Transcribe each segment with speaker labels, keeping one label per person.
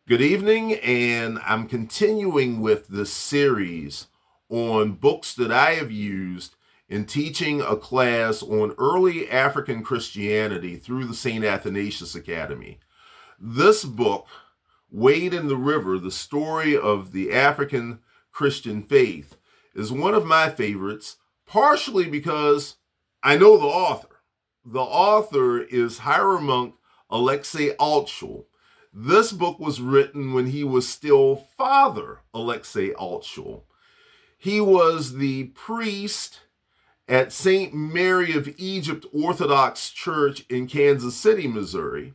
Speaker 1: Good evening, and I'm continuing with this series on books that I have used in teaching a class on early African Christianity through the St. Athanasius Academy. This book, Wade in the River, the story of the African Christian faith, is one of my favorites, partially because I know the author. The author is Hieromonk Alexei Altschul. This book was written when he was still Father Alexei Altschul. He was the priest at St. Mary of Egypt Orthodox Church in Kansas City, Missouri.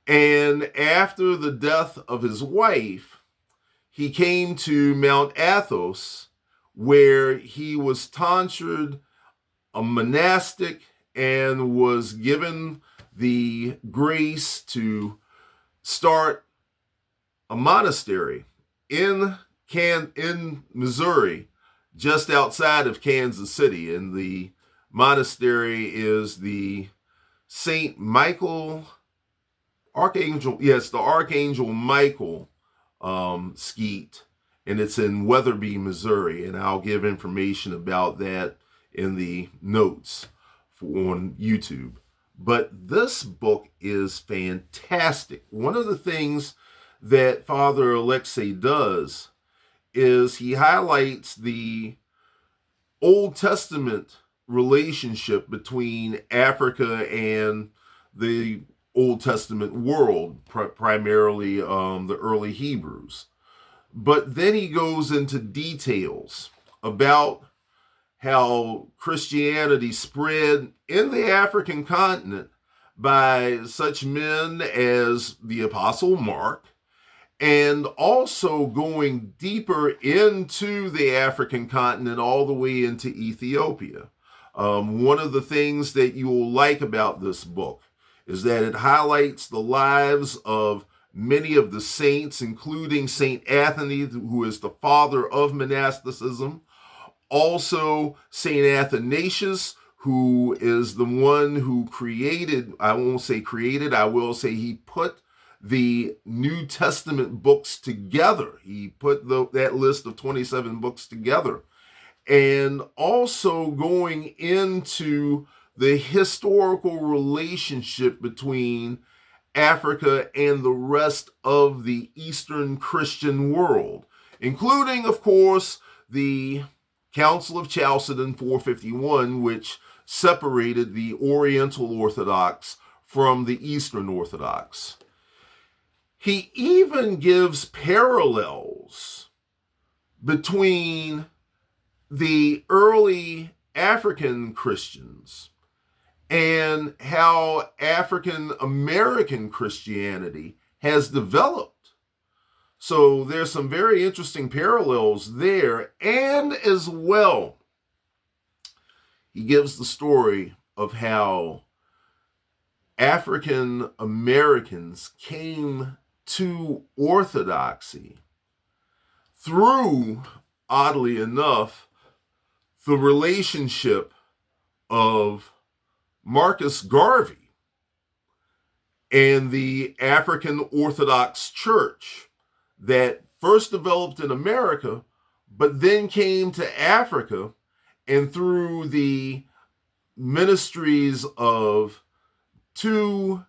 Speaker 1: And after the death of his wife, he came to Mount Athos, where he was tonsured a monastic and was given the grace to start a monastery in Missouri, just outside of Kansas City. And the monastery is the Saint Michael Archangel. Yes, the Archangel Michael Skeet, and it's in Weatherby, Missouri. And I'll give information about that in the notes on YouTube. But this book is fantastic. One of the things that Father Alexei does is he highlights the Old Testament relationship between Africa and the Old Testament world, primarily the early Hebrews. But then he goes into details about how Christianity spread in the African continent by such men as the Apostle Mark, and also going deeper into the African continent all the way into Ethiopia. One of the things that you will like about this book is that it highlights the lives of many of the saints, including Saint Anthony, who is the father of monasticism. Also, St. Athanasius, who is the one who created, I won't say created, I will say he put the New Testament books together. He put that list of 27 books together. And also going into the historical relationship between Africa and the rest of the Eastern Christian world, including, of course, the Council of Chalcedon 451, which separated the Oriental Orthodox from the Eastern Orthodox. He even gives parallels between the early African Christians and how African American Christianity has developed. So there's some very interesting parallels there. And as well, he gives the story of how African Americans came to Orthodoxy through, oddly enough, the relationship of Marcus Garvey and the African Orthodox Church that first developed in America, but then came to Africa, and through the ministries of two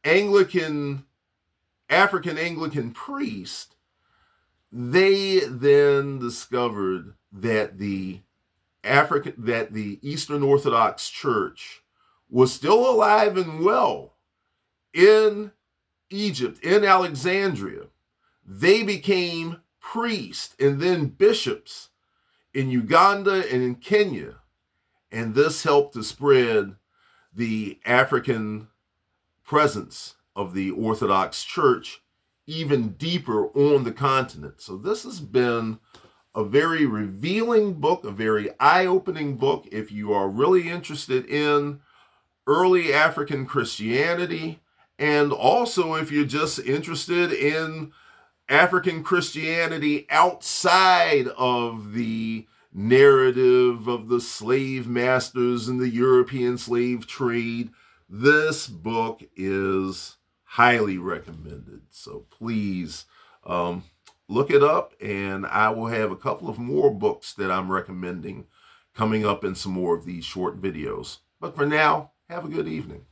Speaker 1: African Anglican priests, they then discovered that the Eastern Orthodox Church was still alive and well in Egypt, in Alexandria. They became priests and then bishops in Uganda and in Kenya. And this helped to spread the African presence of the Orthodox Church even deeper on the continent. So this has been a very revealing book, a very eye-opening book. If you are really interested in early African Christianity, and also if you're just interested in African Christianity outside of the narrative of the slave masters and the European slave trade, this book is highly recommended. So please look it up, and I will have a couple of more books that I'm recommending coming up in some more of these short videos. But for now, have a good evening.